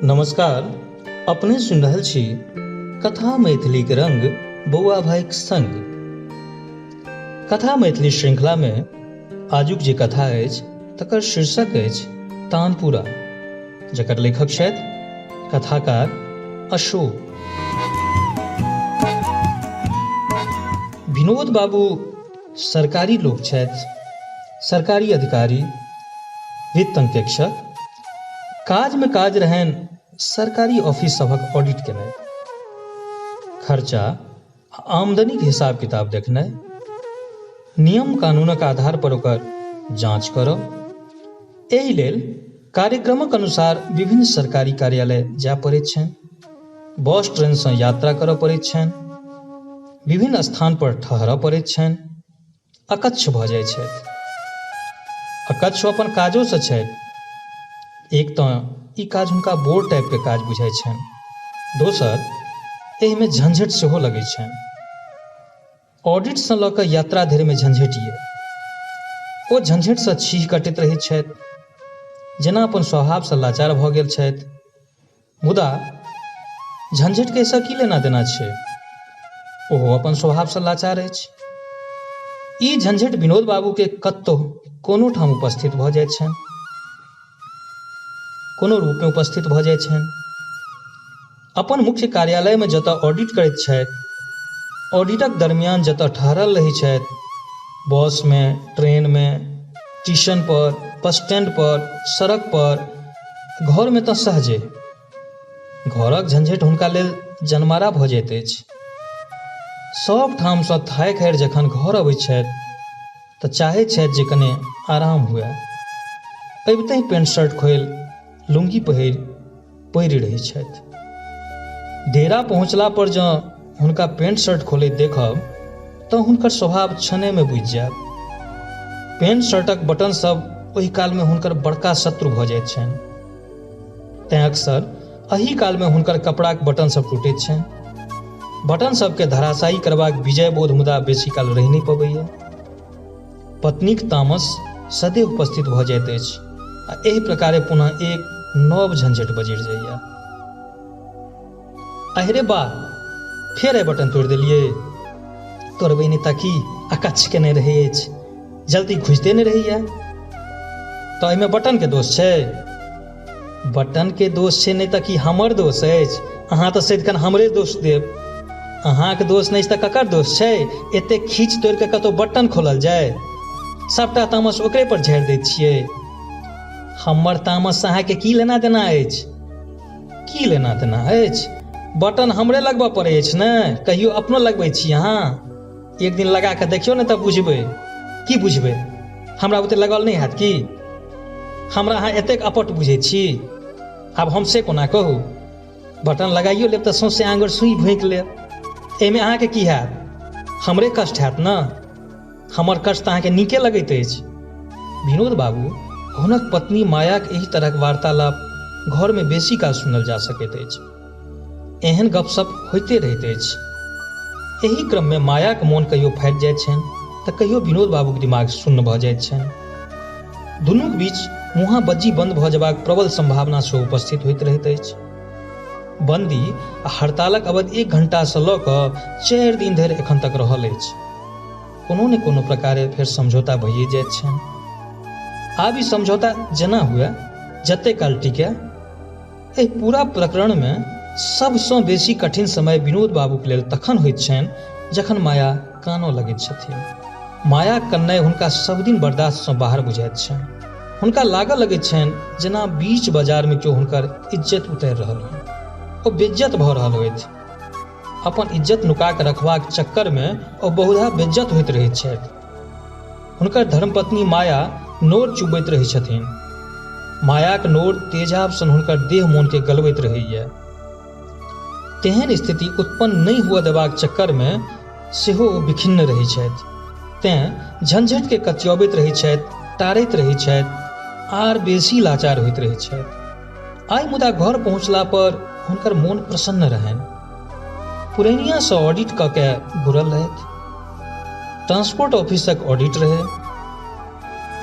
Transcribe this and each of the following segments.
नमस्कार। अपने सुनि रहल छी कथा मैथिलीक रंग बौआ भाइक संग। कथा मैथिली श्रृंखला में आजुक जे कथा अछि तकर शीर्षक अछि तानपुरा, जकर लेखक छथि कथाकार अशोक। विनोद बाबू सरकारी लोक छथि, सरकारी अधिकारी, वित्त अंकेक्षक। काज में काज रहनि सरकारी ऑफिस सभक ऑडिट केनाइ, खर्चा आमदनी के हिसाब किताब देखनाइ, नियम कानूनक आधार पर ओकर जांच करब। एहि लेल कार्यक्रमक अनुसार विभिन्न सरकारी कार्यालय जाय पड़ैत छनि, बस ट्रेन सँ यात्रा करऽ पड़ैत छनि, विभिन्न स्थान पर ठहरऽ पड़ैत छनि, अकच्छ भऽ जाइ छथि। अकच्छ अपन काजो सँ छथि। एक तऽ ई काज हुनका बोर टाइप के काज बुझाइ छनि, दोसर एहि में झंझट सेहो लगै छनि। ऑडिट सँ लऽ कऽ यात्रा धरि में झंझटिए ओ झंझट सँ छीह कटैत रहैत छथि, जेना अपन स्वभाव सँ लाचार भऽ गेल छथि। मुदा झंझट के सँ की लेना देना छै, ओहो अपन स्वभाव सँ लाचार अछि। ई झंझट विनोद बाबू के कतहु कोनो ठाम उपस्थित भऽ जाइत छनि, कोनो रूप में उपस्थित भऽ जाइत छनि। अपन मुख्य कार्यालय में जतऽ ऑडिट करैत छथि, ऑडिटक दरमियान जतऽ ठहरल रहै छथि, बस में, ट्रेन में, स्टेशन पर, बस स्टैंड पर, सड़क पर, घर में तऽ सहजे। घरक झंझट हुनका लेल जनमारा भऽ जाइत अछि। सब ठाम सँ थाकि हारि जखन घर अबैत छथि तऽ चाहैत छथि जे कने आराम हुए। अबितहि पेंट शर्ट खोलि लुंगी पहिर पड़ि रहै छथि। डेरा पहुँचला पर जँ हुनका पेंट शर्ट खोलैत देखब तऽ हुनकर स्वभाव क्षणे में बुझि जायब। पेंट शर्टक बटन सब ओहि काल में हुनकर बड़का शत्रु भऽ जाइत छनि। तैं अक्सर एहि काल में हुनकर कपड़ाक बटन सब टूटैत छनि। बटन सबके धराशायी करबाक विजय बोध मुदा बेसी काल रहि नहि पबैया। पत्नीक तामस सदैव उपस्थित भऽ जाइत अछि आ एहि प्रकारे पुनः एक नव झंझट बजरि जाइया। अहिरे बा, फेर आइ बटन तोड़ि देलियै। तोड़बै नहि तऽ की, अकच्छ केने रहै अछि, जल्दी खुजिते नहि रहैया। तऽ एहिमे बटन के दोष छै? बटन के दोष छै नहि तऽ की हमर दोष अछि? अहाँ तऽ सदिखन हमरे दोष देब। अहाँके दोष नहि तऽ ककर दोष छै? एतेक खींच तोड़ि कऽ कतहु बटन खोलल जाय? सबटा तामस ओकरे पर झाड़ि दैत छियै। हमर तामस से अहाँके की लेना देना अछि? की लेना देना अछि? बटन हमरे लगबऽ पड़ै अछि ने, कहियो अपनो लगबै छी अहाँ? एक दिन लगा कऽ देखियौ ने तऽ बुझबै। की बुझबै? हमरा बुते लगाओल नहि हैत की? हमरा अहाँ एतेक अपट बुझैत छी? आब हम से कोना कहू? बटन लगाइयो लेब तऽ सौंसे आँगुर सुई भोंकि लेब। एहिमे अहाँके की हैत? हमरे कष्ट हैत ने। हमर कष्ट तऽ अहाँके नीके लगैत अछि। विनोद बाबू हुनक पत्नी मायाक एहि तरहक वार्तालाप घर में बेसी काल सुनल जा सकैत अछि। एहन गपशप होइते रहैत अछि। एहि क्रम में मायाक मोन कहियो फाटि जाइत छनि तऽ कहियो विनोद बाबूक दिमाग शून्य भऽ जाइत छनि। दुनूक बीच मुँहा बज्जी बंद भऽ जेबाक प्रबल संभावना सेहो उपस्थित होइत रहैत अछि। बंदी आ हड़तालक अवधि 1 घंटा सँ लऽ कऽ 4 दिन धरि एखन तक रहल अछि। कोनो ने कोनो प्रकारे फेर समझौता भइए जाइत छनि। आब ई समझौता जेना हुए, जते काल टिके। एहि पूरा प्रकरण में सबसँ बेसी कठिन समय विनोद बाबूक लेल तखन होइत छनि जखन माया कानऽ लगैत छथिन। माया कन्नाइ हुनका सब दिन बर्दाश्त सँ बाहर बुझाइत छनि। हुनका लागऽ लगैत छनि जेना बीच बाजार में केओ हुनकर इज्जत उतारि रहल हो, ओ बेइज्जत भऽ रहल होथि। अपन इज्जत नुका कऽ रखबाक चक्कर में ओ बहुधा बेइज्जत होइत रहैत छथि। हुनकर धर्मपत्नी माया नोर चुबैत रहै छथिन। मायाक नोर तेजाब सन हुनकर देह मोन के गलबैत रहैया। तेहन स्थिति उत्पन्न नहीं हुआ देबाक चक्कर में सेहो ओ विखिन्न रहै छथि। तें झंझट के कचियबैत रहै छथि, टारैत रहै छथि, आर बेसी लाचार होइत रहै छथि। आइ मुदा घर पहुँचला पर हुनकर मोन प्रसन्न रहनि। पुरैनिया सँ ऑडिट कऽ के घुरल रहथि। ट्रांसपोर्ट ऑफिसक ऑडिट रहै।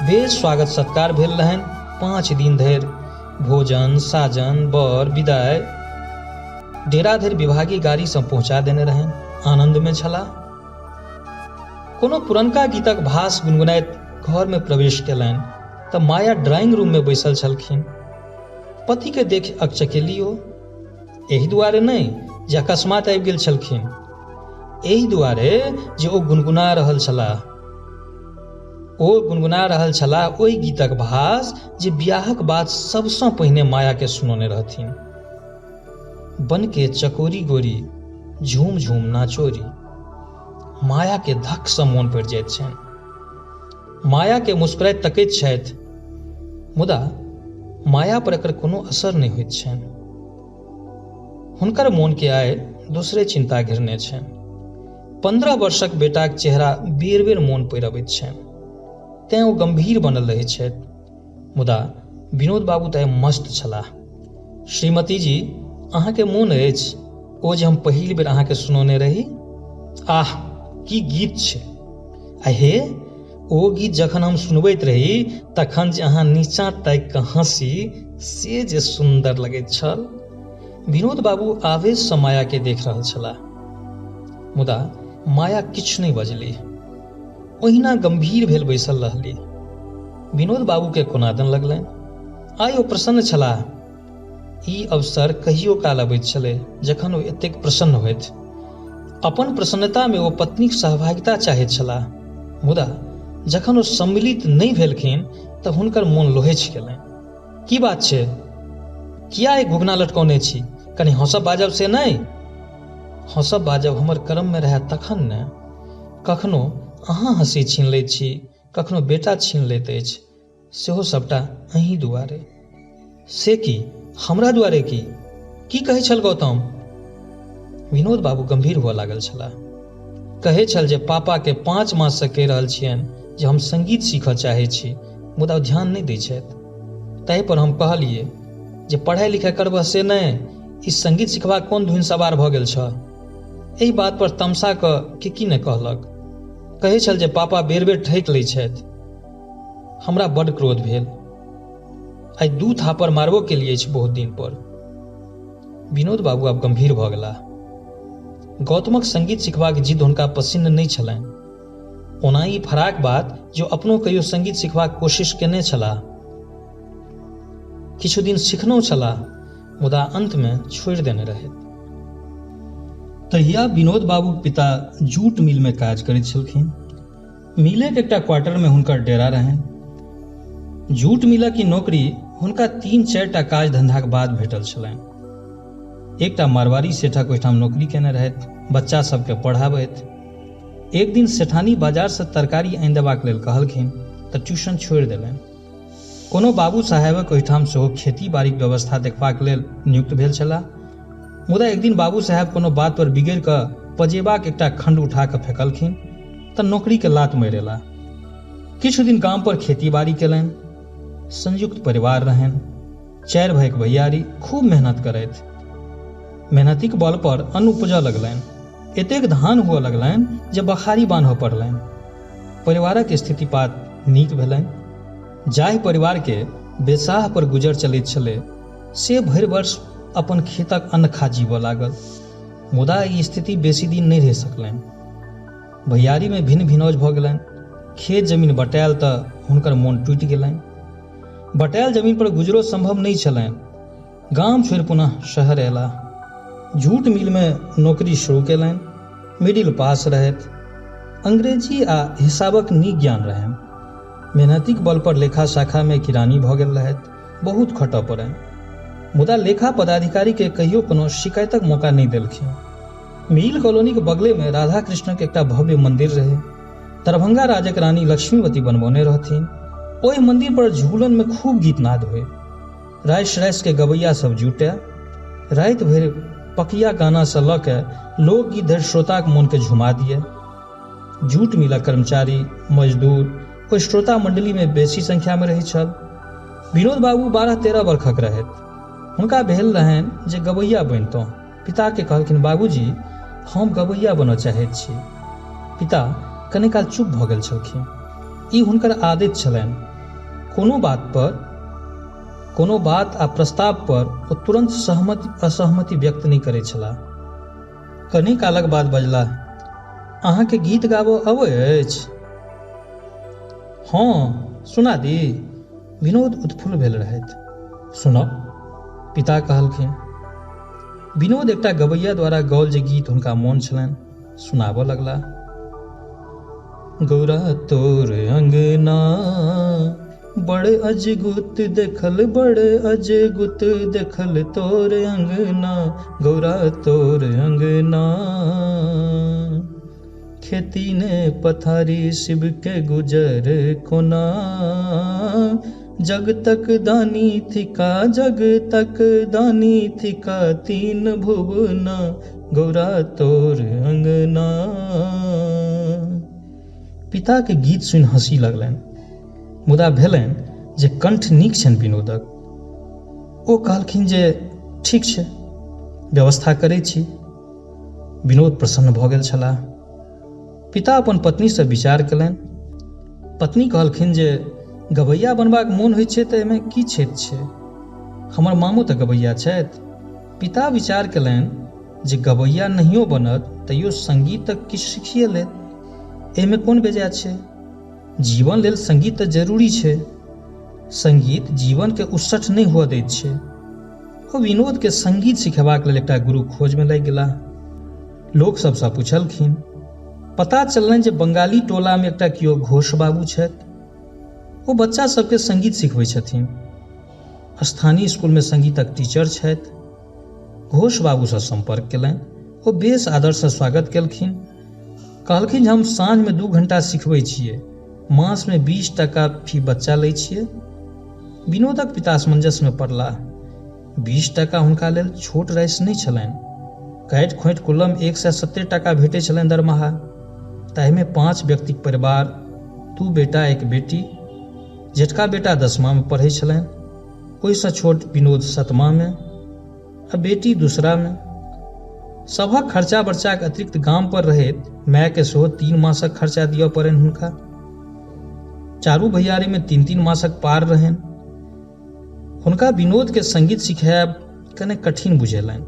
बेस स्वागत सत्कार भेल रहनि 5 दिन धरि। भोजन साजन बर विदाय डेरा धरि विभागी गाड़ी सँ पहुँचा देने रहनि। आनंद में छलाह। कोनो पुरनका गीतक भास गुनगुनाइत घर में प्रवेश केलनि तऽ माया ड्राइंग रूम में बैसल छलखिन। पति के देख अकचकेली ओ। एहि दुआरे नहि जे अकस्मात आबि गेल छलखिन, एहि दुआरे जे ओ गुनगुना रहल छलाह। ओ गुनगुना रहल छलाह ओहि गीतक भास जे बियाहक बाद सबसँ पहिने माया के सुनौने रहथिन। बन के चकोरी गोरी झूम झूम नाचोरी। माया के धक सँ मोन पड़ि जाइत छनि। माया के मुस्कुराइत तकैत छथि, मुदा माया पर एकर कोनो असर नहि होइत छनि। हुनकर मोन के आइ दोसरे चिंता घेरने छनि। 15 वर्षक बेटाक चेहरा बेर बेर मोन पड़ि अबैत छनि, तें ओ गंभीर बनल रहैत छथि। मुदा विनोद बाबू तऽ मस्त छलाह। श्रीमती जी, अहाँके मोन अछि ओ जे हम पहिल बेर अहाँके सुनौने रही? आह, की गीत छै! अहे, ओ गीत जखन हम सुनबैत रही तखन जे अहाँ नीचाँ ताकि कऽ हँसी, से जे सुन्दर लगैत छल। विनोद बाबू आवेश सँ माया के देख रहल छलाह, मुदा माया किछु नहि बजली। ओहिना गंभीर भेल बैसल रहली। विनोद बाबू के कोनादन लगलनि। आइ ओ प्रसन्न छलाह। ई अवसर कहियो काल अबैत छलै जखन ओ एतेक प्रसन्न होइत। अपन प्रसन्नता में ओ पत्नीक सहभागिता चाहैत छलाह, मुदा जखन ओ सम्मिलित नहि भेलखिन तऽ हुनकर मोन लोहेछ गेलनि। की बात छै? किया एक घुघना लटकौने छी? कनि हँसब बाजब से नहि? हँसब बाजब हमर कर्म में रहै तखन ने। कखनो अहाँ हँसी छीन लैत छी, कखनो बेटा छीन लैत अछि, सेहो सबटा अहीं दुआरे। से की? हमरा दुआरे की कहै छल गौतम? विनोद बाबू गंभीर हुआ लागल छलाह। कहै छल जे पापा के 5 मास से कहि रहल छियनि जे हम संगीत सीखऽ चाहै छी, मुदा ओ ध्यान नहि दै छथि। ताहि पर हम कहलिए जे पढ़ाई लिखाई करबह से नहि, ई संगीत सिखबाक कोन धुन सवार भऽ गेल छ? एहि बात पर तमसा कऽ की नहि कहलक। कहै छल जे पापा बेर बेर ठकि लै छथि। हमरा बड्ड क्रोध भेल। आइ 2 थापर मारबो केलिए अछि बहुत दिन पर। विनोद बाबू आब गंभीर भऽ गेलाह। गौतमक संगीत सिखबाक जिद हुनका पसिन्न नहि छलनि। ओना ई फराक बात जो अपनो कहियो संगीत सिखबाक कोशिश केने छलाह। किछु दिन सिखनो छलाह, मुदा अंत में छोड़ि देने रहथि। तहिया विनोद बाबूक पिता जूट मिल में काज करैत छलखिन। मिलक एकटा क्वार्टर में हुनकर डेरा रहनि। जूट मिलक ई नौकरी हुनका 3-4 टा काज धंधाक बाद भेटल छलनि। एकटा मारवाड़ी सेठक ओहिठाम नौकरी केने रहथि, बच्चा सबके पढ़ाबैत। एक दिन सेठानी बाजार से तरकारी आनि देबाक लेल कहलखिन तऽ ट्यूशन छोड़ि देलनि। कोनो बाबू साहेबक ओहिठाम सेहो खेती बाड़ीक व्यवस्था देखबाक लेल नियुक्त भेल छलाह, मुदा एक दिन बाबू साहेब कोनो बात पर बिगड़ि कऽ पजेबाक एकटा खंड उठा कऽ फेंकलखिन तऽ नौकरी के लात मारि एलाह। किछु दिन गाम पर खेती बाड़ी केलनि। संयुक्त परिवार रहनि। 4 भाइक भैयारी खूब मेहनत करैत। मेहनतीक बल पर अन्न उपजऽ लगलनि। एतेक धान हुअ लगलनि जे बखारी बान्हऽ पड़लनि। परिवारक स्थितिपात नीक भेलनि। जाहि परिवार के बेसाह पर गुजर चलैत छलै से भरि वर्ष अपन खेतक अन्न खा जीबऽ लागल। मुदा ई स्थिति बेसी दिन नहि रहि सकलनि। भैयारी में भिन्न भिनौज भऽ गेलनि। खेत जमीन बटायल तऽ हुनकर मोन टूटि गेलनि। बटायल जमीन पर गुजरो संभव नहीं छलनि। गाम छोड़ि पुनः शहर अयलाह। जूट मिल में नौकरी शुरू केलनि। मिडिल पास रहथि। अंग्रेजी आ हिसाबक नीक ज्ञान रहनि। मेहनतीक बल पर लेखा शाखा में किरानी भऽ गेल रहथि। बहुत खटऽ पड़नि, मुदा लेखा पदाधिकारी के कहियो कोनो शिकायतक मौका नहीं देलखिन। मिल कॉलोनी के बगले में राधा कृष्णक एकटा भव्य मंदिर रहे। दरभंगा राजक रानी लक्ष्मीवती बनबौने रहथिन। ओहि मंदिर पर झूलन में खूब गीतनाद हुए। राइस के गवैया सब जुटे। राति भरि पकिया गाना से लऽ के लोकगीत धरि श्रोताक मोन के झुमा दिए। जूट मिलक कर्मचारी मजदूर ओहि श्रोता मंडली में बेसी संख्या में रहै छल। विनोद बाबू 12-13 वर्षक रहथि। हुनका भेल रहनि जे गवैया बनितौं। पिता के कहलखिन, बाबूजी हम गवैया बनऽ चाहैत छी। पिता कने काल चुप भऽ गेल छलखिन। ई हुनकर आदत छलनि। कोनो कोनो बात आ प्रस्ताव पर ओ तुरंत असहमति व्यक्त नहीं करै छलाह। कनि कालक बाद बजलाह, अहाँके गीत गाबऽ अबै अछि? हाँ, सुना दी। विनोद उत्फुल्ल भेल रहथि। सुनब, पिता कहलखिन। विनोद एकटा गबैया द्वारा गाओल जे गीत हुनका मोन छलनि सुनाबऽ लगला। गौरा तोर अंगना बड़ अजगुत देखल, बड़ अजगुत देखल तोर अंगना, गौरा तोर अंगना। खेती ने पथारी शिव के गुजर कोना, जग तक दानी थिका, जग तक दानी थिका, तीन भुवना, गौरा तोर अंगना। पिता के गीत सुनि हंसी लगलनि, मुदा भेलनि जे कंठ नीक छनि विनोदक। ओ कहलखिन जे ठीक छै, व्यवस्था करै छी। विनोद प्रसन्न भऽ गेल छलाह। पिता अपन पत्नी से विचार कयलनि। पत्नी कहलखिन जे गबैया बनबाक मोन होइ छै तऽ एहिमे की छेद छै, हमर मामू तऽ गबैया छथि। पिता विचार कयलनि जे गबैया नहियो बनत तैयो संगीत तऽ किछु सीखिए लेत, एहिमे कोन बेजाय छै। जीवन लेल संगीत तऽ जरूरी छै, संगीत जीवन के उसठ नहि हुअ दैत छै। ओ विनोद के संगीत सिखेबाक लेल एकटा गुरु खोज में लागि गेलाह। लोक सबसँ पूछलखिन। पता चललनि जे बंगाली टोला में एकटा कियो घोष बाबू छथि। ओ बच्चा सबके संगीत सिखबै छथिन। स्थानीय स्कूल में संगीतक टीचर छथि। घोष बाबू से संपर्क केलनि। ओ बेस आदर से स्वागत केलखिन। कहलखिन हम साँझ में 2 घंटा सिखबै छियै, मास में 20 टका फी बच्चा लै छियै। विनोदक पिता असमंजस में पड़लाह। 20 टका हुनका लेल छोट राशि नहि छलनि। काटि खोटि कुलम 170 टका भेटै छलनि दरमाहा। ताहिमे 5 व्यक्तिक परिवार, 2 बेटा 1 बेटी। जेठका बेटा 10मा में पढ़ै छलनि, ओहिसँ छोट विनोद 7मा में आ बेटी 2रा में। सभक खर्चा बर्चाक अतिरिक्त गाम पर रहैत माय के सेहो 3 मासक खर्चा दिअ पड़नि हुनका। चारू भैयारी में 3-3 मासक पार रहनि। हुनका विनोद के संगीत सिखायब कने कठिन बुझेलनि।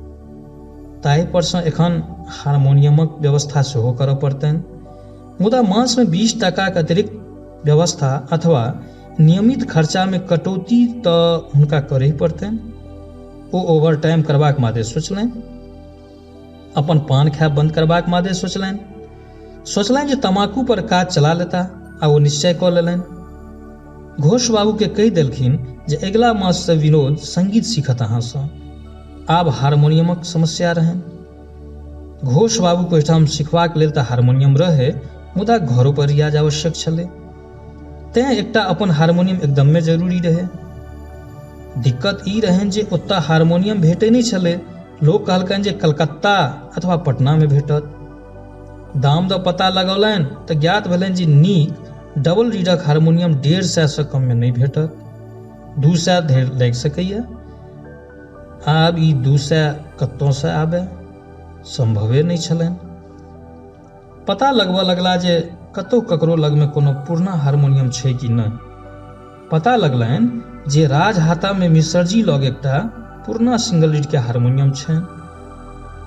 ताहि पर सँ एखन हारमोनियमक व्यवस्था सेहो करऽ पड़तनि। मुदा मास में 20 टकाक अतिरिक्त व्यवस्था अथवा नियमित खर्चा में कटौती तऽ हुनका करहे पड़तनि। ओ ओवर टाइम करबाक मादे सोचलनि। अपन पान खायब बंद करबाक मादे सोचलनि जे तमाकू पर काज चला लेता आ ओ निश्चय कऽ लेलनि। घोष बाबू के कहि देलखिन जे अगिला मास से विनोद संगीत सीखत अहाँ सँ। आब हारमोनियमक समस्या रहनि। घोष बाबू को ओहिठाम सिखबाक लेल तऽ हारमोनियम रहै, मुदा घरो पर रियाज आवश्यक छलै। तें एकटा अपन हारमोनियम एकदमे जरूरी रहै। दिक्कत ई रहनि जे ओतऽ हारमोनियम भेटै नहि छलै। लोक कहलकनि जे कलकत्ता अथवा पटना में भेटत। दाम दऽ पता लगौलनि तऽ ज्ञात भेलनि जे नीक डबल रीडक हारमोनियम 150 से कम में नहीं भेटत। 200 धरि लागि सकैए। आब ई 200 कतौ से आबे, संभवे नहीं छलनि। पता लगबऽ लगला जे कतौ ककरो लग में कोनो पुरना हारमोनियम छै कि नहीं। पता लगलनि जे राजहाता में मिसरजी लग एकटा पुरना सिंगल रीड के हारमोनियम छनि।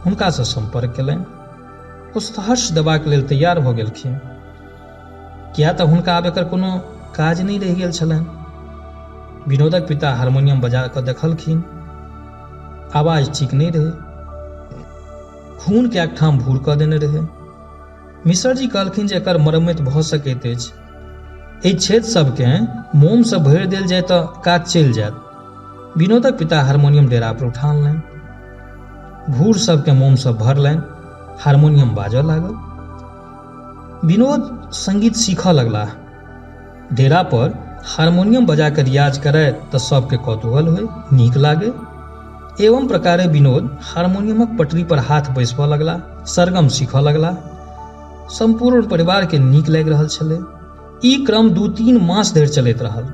हुनका से संपर्क केलनि। ओ सहर्ष देबाक लेल तैयार भऽ गेलखिन, किया तऽ हुनका आब एकर कोनो काज नहीं रहि गेल छलनि। विनोदक पिता हारमोनियम बजा कऽ देखलखिन। आवाज ठीक नहीं रहे, खून के एकठाम भूर कऽ देने रहे। मिसरजी कहलखिन जे एकर मरम्मत भऽ सकैत अछि। एहि छेद सबके मोम से भरि देल जाय तऽ काज चलि जायत। विनोदक पिता हारमोनियम डेरा पर उठा अनलनि। भूर सबके मोम से भरलनि। हारमोनियम बाजऽ लागल। विनोद संगीत सीखऽ लगलाह। डेरा पर हारमोनियम बजा कर रियाज करे तऽ सबके कौतूहल होय, नीक लागे। एवं प्रकारे विनोद हारमोनियमक पटरी पर हाथ बैसबऽ लगला, सरगम सीखऽ लगला। संपूर्ण परिवार के नीक लागि रहल छलै। ई क्रम 2-3 मास धरि चलैत रहल।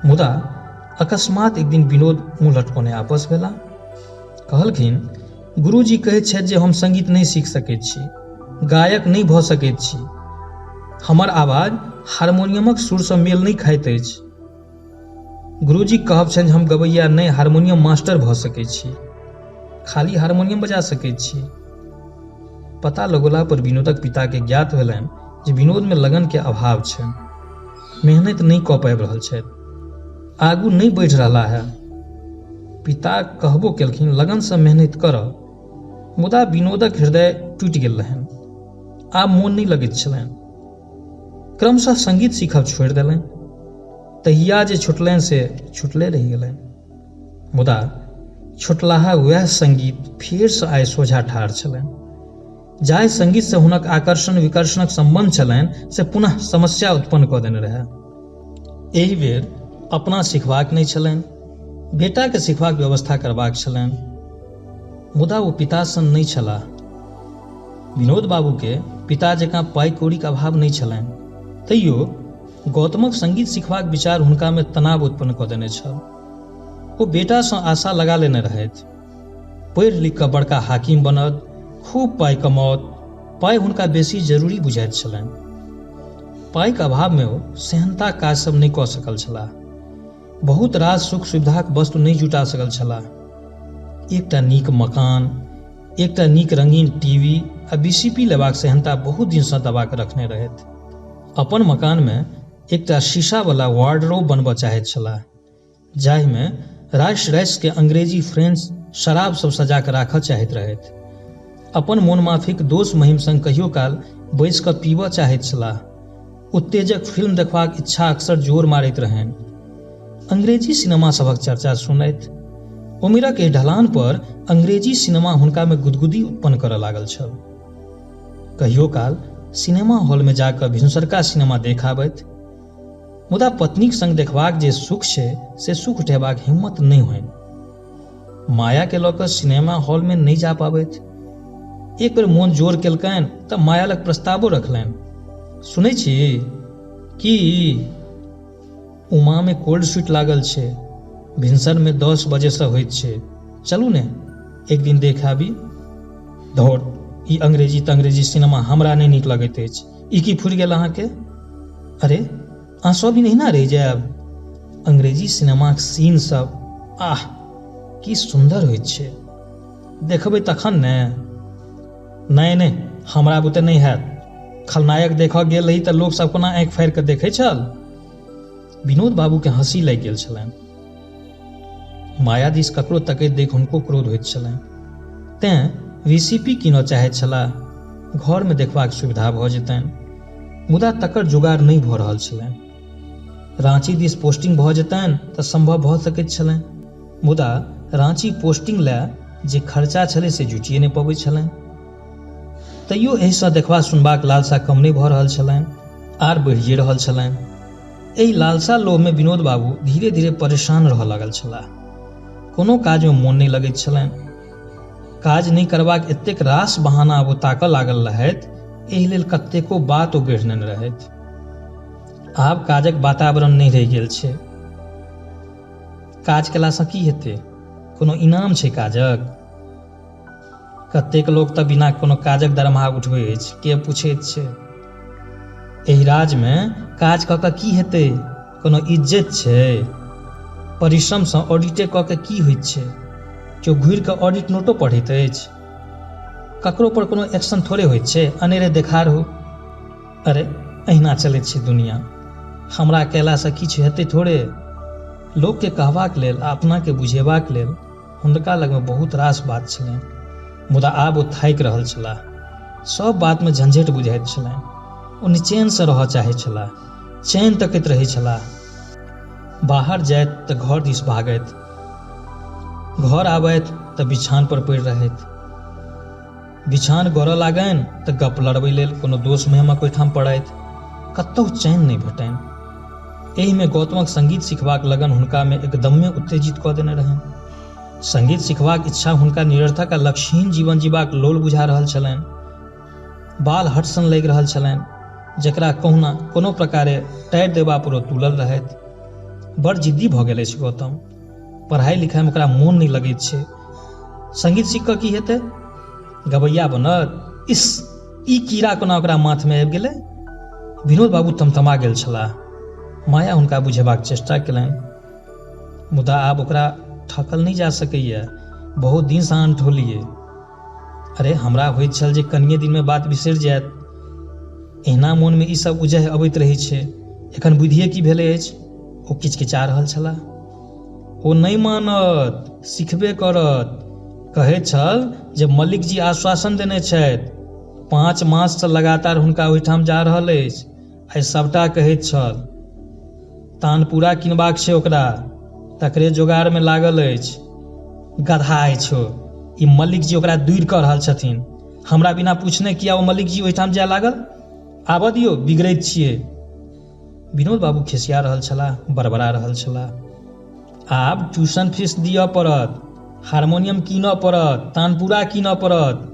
मुदा अकस्मात एक दिन विनोद मुँह लटकौने आपस भेला। कहलखिन, गुरुजी कहैत छथि जे हम संगीत नहीं सीख सकैत छी, गायक नहीं भऽ सकैत छी। हमर आवाज हारमोनियमक सुर सँ मेल नहीं खाइत अछि। गुरुजी कहब छनि जे हम गबैया नहि हारमोनियम मास्टर भऽ सकैत छी, खाली हारमोनियम बजा सकैत छी। पता लगोला पर विनोदक पिता के ज्ञात भेलनि जे विनोद में लगन के अभाव छनि, मेहनत नहीं कऽ पाबि रहल छथि, आगू नहीं बढ़ि रहा है। पिता कहबो केलखिन लगन से मेहनत करऽ, मुदा विनोदक हृदय टूटि गेल रहनि, आब मोन नहीं लगैत छलनि। क्रमशः संगीत सीखब छोड़ि देलनि। तहिया जे छुटलनि से छुटले रहि गेलनि। मुदा छुटलाहा वएह संगीत फेर से आइ सोझा ठाढ़ छलनि। जाहि संगीत से हुनक आकर्षण विकर्षणक संबंध छलनि से पुनः समस्या उत्पन्न कऽ देने रहै। एहि बेर अपना सिखबाक नहीं छलनि, बेटा के सिखबाक व्यवस्था करबाक छलनि। मुदा ओ पिता सन नहीं छलाह। विनोद बाबू के पिता जकाँ पाइ कौड़ीक अभाव नहीं छलनि, तैयो गौतमक संगीत सिखबाक विचार हुनका में तनाव उत्पन्न कऽ देने छल। ओ बेटा सँ आशा लगा लेने रहथि, पढ़ि लिख कऽ बड़का हाकिम बनत, खूब पाइ कमाओत। पाइ हुनका बेसी जरूरी बुझाइत छलनि। पाइक अभाव में ओ सेहनता काज सब नहीं कऽ सकल छलाह। बहुत रास सुख सुविधाक वस्तु नहीं जुटा सकल छलाह। एकटा नीक मकान, एकटा नीक रंगीन टीवी आ बीसीपी लेबाक सेहनता बहुत दिन सँ दबा कऽ रखने रहथि। अपन मकान में एकटा शीशा वाला वार्डरोब बनबऽ चाहैत छलाह, जाहि में राशि राशि के अंग्रेजी फ्रेंच शराब सब सजा कऽ राखऽ चाहैत रहथि। अपन मोन माफिक दोस्त महिम संग कहियो काल बैस कऽ पीबऽ चाहैत छलाह। उत्तेजक फिल्म देखबाक इच्छा अक्सर जोर मारैत रहनि। अंग्रेजी सिनेमा सभक चर्चा सुनैत उमिरक एहि ढलान पर अंग्रेजी सिनेमा हुनका में गुदगुदी उत्पन्न करऽ लागल छल। कहियो काल सिनेमा हॉल में जाकर भिनसरका सिनेमा देखाबैत, मुदा पत्नीक संग देखबाक जे सुख छै से सुख उठेबाक हिम्मत नहीं होनि। माया के लऽ कऽ सिनेमा हॉल में नहीं जा पाबैत। एक बेर मोन जोर केलकनि तऽ माया लग प्रस्तावो रखलनि, सुनै छी कि उमा में कोल्ड स्वीट लागल छै, भिनसर में 10 बजे से होइत छै, चलू ने एक दिन देख आबी। धौर ई अंग्रेजी तंग्रेजी सिनेमा हमरा नहीं नीक लगैत अछि, ई की फुरि गेल अहाँके? अरे अहाँ सब दिन एहिना रहि जायब। अंग्रेजी सिनेमाक सीन सब आह की सुंदर होइत छै, देखबै तखन ने। नहीं नहीं हमरा बुते नहीं हैत, खलनायक देखऽ गेल रही तऽ लोक सब कोना आँखि फाड़ि कऽ देखै छल। विनोद बाबू के हंसी लागि गेल छलनि। माया दिस ककरो तकैत देख हुनको क्रोध होइत छलनि, तें वीसीपी कीनऽ चाहैत छलाह, घर में देखबाक सुविधा भऽ जेतनि। मुदा तकर जुगाड़ नहीं भऽ रहल छलनि। रांची दिस पोस्टिंग भऽ जेतनि तऽ संभव भऽ सकैत छलनि, मुदा रांची पोस्टिंग लए जे खर्चा छलै से जुटिए नहि पबैत छलनि। तैयो एहिसँ देखबा सुनबाक लालसा कम नहीं भऽ रहल छलनि, आर बढ़िए रहल छलनि। एहि लालसा लोभ में विनोद बाबू धीरे धीरे परेशान रहऽ लागल छलाह। कोनो काज में मोन नहीं लगैत छलनि। काज नहीं करबाक एतेक रास बहाना ओ ताकऽ लागल रहथि, एहि लेल कतेको बात ओ गढ़ि नेने रहथि। आब काजक वातावरण नहीं रहि गेल छै। काज केलासँ की हेतै? कोनो इनाम छै काजक? कतेक लोक तऽ बिना कोनो काजक दरमाहा उठबै अछि, के पूछैत छै? एहि राज में काज कऽ कऽ की हेतै? कोनो इज्जत छै? परिश्रमसँ ऑडिटे कऽ के की होइत छै? केओ घुरि कऽ ऑडिट नोटो पढ़ैत अछि? ककरो पर कोनो एक्शन थोड़े होइत छै, अनेरे देखार हो। अरे अहिना चलैत छै दुनिया, हमरा कयलासँ किछु हेतै थोड़े। लोक के कहबाक लेल आ अपना के बुझेबाक लेल हुनका लग में बहुत रास बात छलनि, मुदा आब ओ थाकि रहल छलाह। सब बात में झंझट बुझाइत छलनि। ओ निचैन से रहऽ चाहैत छलाह, चैन तकैत रहै छलाह। बाहर जाइत तऽ घर दिस भागैत, घर आबैत तऽ बिछान पर पड़ि रहैत। बिछान गड़ऽ लागनि तऽ गप लड़बै लेल कोनो दोस्त मेहमक ओहिठाम पड़ैत। कतहु चैन नहीं भेटनि। एहि में गौतमक संगीत सिखबाक लगन हुनका में एकदमे उत्तेजित कऽ देने रहनि। संगीत सिखबाक इच्छा हुनका निरर्थक आ लक्ष्यहीन जीवन जीबाक लोल बुझा रहल छलनि। बाल हट सन लागि रहल छलनि, जकरा कहुना कोनो प्रकारे टाइट देबा पर ओ तुलल रहथि। बड़ जिद्दी भऽ गेल अछि गौतम। पढ़ाई लिखाई में ओकरा मोन नहीं लगैत छै। संगीत सीख कऽ की हेतै? गबैया बनत? इस ई कीड़ा कोना ओकरा माथ में आबि गेलै? विनोद बाबू तमतमा गेल छलाह। माया हुनका बुझेबाक चेष्टा केलनि। मुदा आब ओकरा ठकल नहीं जा सकैए। बहुत दिन से अनठोलिए। अरे हमरा होइत छल जे कनिये दिन में बात बिसरि जायत, एहना मोन में ई सब उजह अबैत रहै छै। एखन बुझिए की भेलै अछि। ओ किचकिचा रहल छलाह। ओ नहीं मानत, सिखबे करत। कहैत छल जे मलिक जी आश्वासन देने छथि, 5 मास से लगातार हुनका ओहिठाम जा रहल अछि। आइ सबटा कहैत छल। तानपुरा किनबाक छै ओकरा, तकरे जोगाड़ में लागल अछि। गधा अछि ओ। ई मलिक जी ओकरा दूर कऽ रहल छथिन। हमरा बिना पूछने किया ओ मलिक जी ओहिठाम जाय लागल? आबऽ दियौ, बिगड़ैत छियै। विनोद बाबू खिसिया रहल छलाह, बड़बड़ा रहल छलाह। आब ट्यूशन फीस दिअ पड़त, हारमोनियम कीनऽ पड़त, तानपुरा कीनऽ पड़त।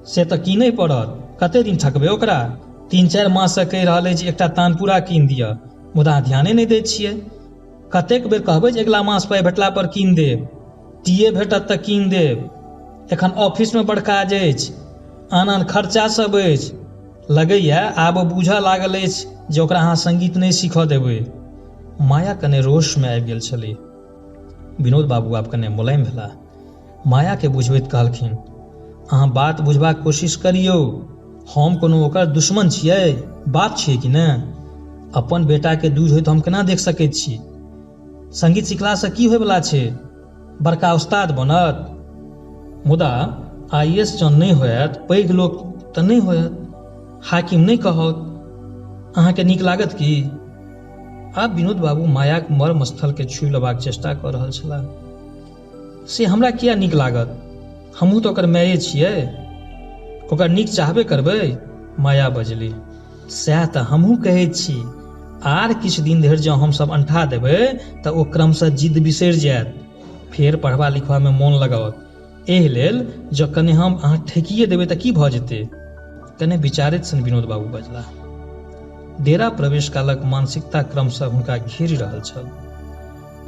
से तऽ कीनय पड़त। कते दिन ठकबै ओकरा? 3-4 मास से कहि रहल अछि जे एकटा तानपुरा कीन दिअ, मुदा ध्याने नहि दैत छियै। कतेक बेर कहबै जे अगिला मास पाइ भेटला पर कीन देब, टीए भेटत तऽ कीन देब। एखन ऑफिस में बड़ काज अछि, आन खर्चा सब अछि। लगैया आब बूझऽ लागल अछि जे ओकरा अहाँ संगीत नहीं सीखऽ देबै। माया कने रोष में आबि गेल छली। विनोद बाबू आब कने मुलायम भेलाह। माया के बुझबैत कहलखिन, अहाँ बात बुझबाक कोशिश करियौ। हम कोनो ओकर दुश्मन छियै? बाप छियै कि ने? अपन बेटा के दूध होय तो हम केना देख सकैत छी? संगीत सिखला से की होयवला छै? बड़का उस्ताद बनत। मुदा IAS जँ नहीं होयत, पैघ लोक तऽ नहीं होयत, हाकिम नहीं कहत। अहाँके नीक लागत की? आब विनोद बाबू मायाक मर्म स्थल के छू लेबाक चेष्टा कऽ रहल छलाह। से हमरा किया नीक लागत? हमहूँ तऽ ओकर माये छियै। ओकर नीक चाहबे करबै? माया बजली। सएह तऽ हमहूँ कहैत छी। आर किछु दिन धरि जँ हमसभ अंठा देबै तऽ ओ क्रमशः जिद बिसरि जायत, फेर पढ़बा लिखबा में मोन लगाओत। एहि लेल जँ कने हम अहाँ ठेकिए देबै तऽ की भऽ जेतै? कने विचारित सन विनोद बाबू बजलाह। डेरा प्रवेश कालक मानसिकता क्रमशः हुनका घेरि रहल छल।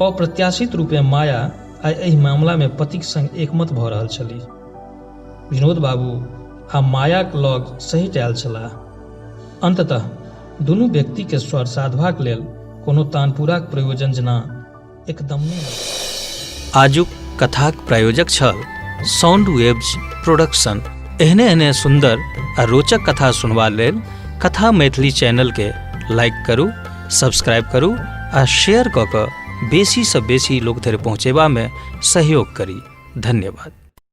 अप्रत्याशित रूपे माया आइ एहि मामला में पतिक संग एकमत भऽ रहल छलीह। विनोद बाबू आ मायाक लग सहित आयल छलाह। अंततः दुनू व्यक्ति के स्वर साधबाक लेल कोनो तानपुराक प्रयोजन जेना एकदम नहीं। आजुक कथाक प्रायोजक छल साउंड वेव्स प्रोडक्शन। एहने सुंदर आ रोचक कथा सुनबा लेल कथा मैथिली चैनल के लाइक करू, सब्सक्राइब करू आ शेयर कऽ कऽ बेसी सँ बेसी लोक धरि पहुँचेबा में सहयोग करी। धन्यवाद।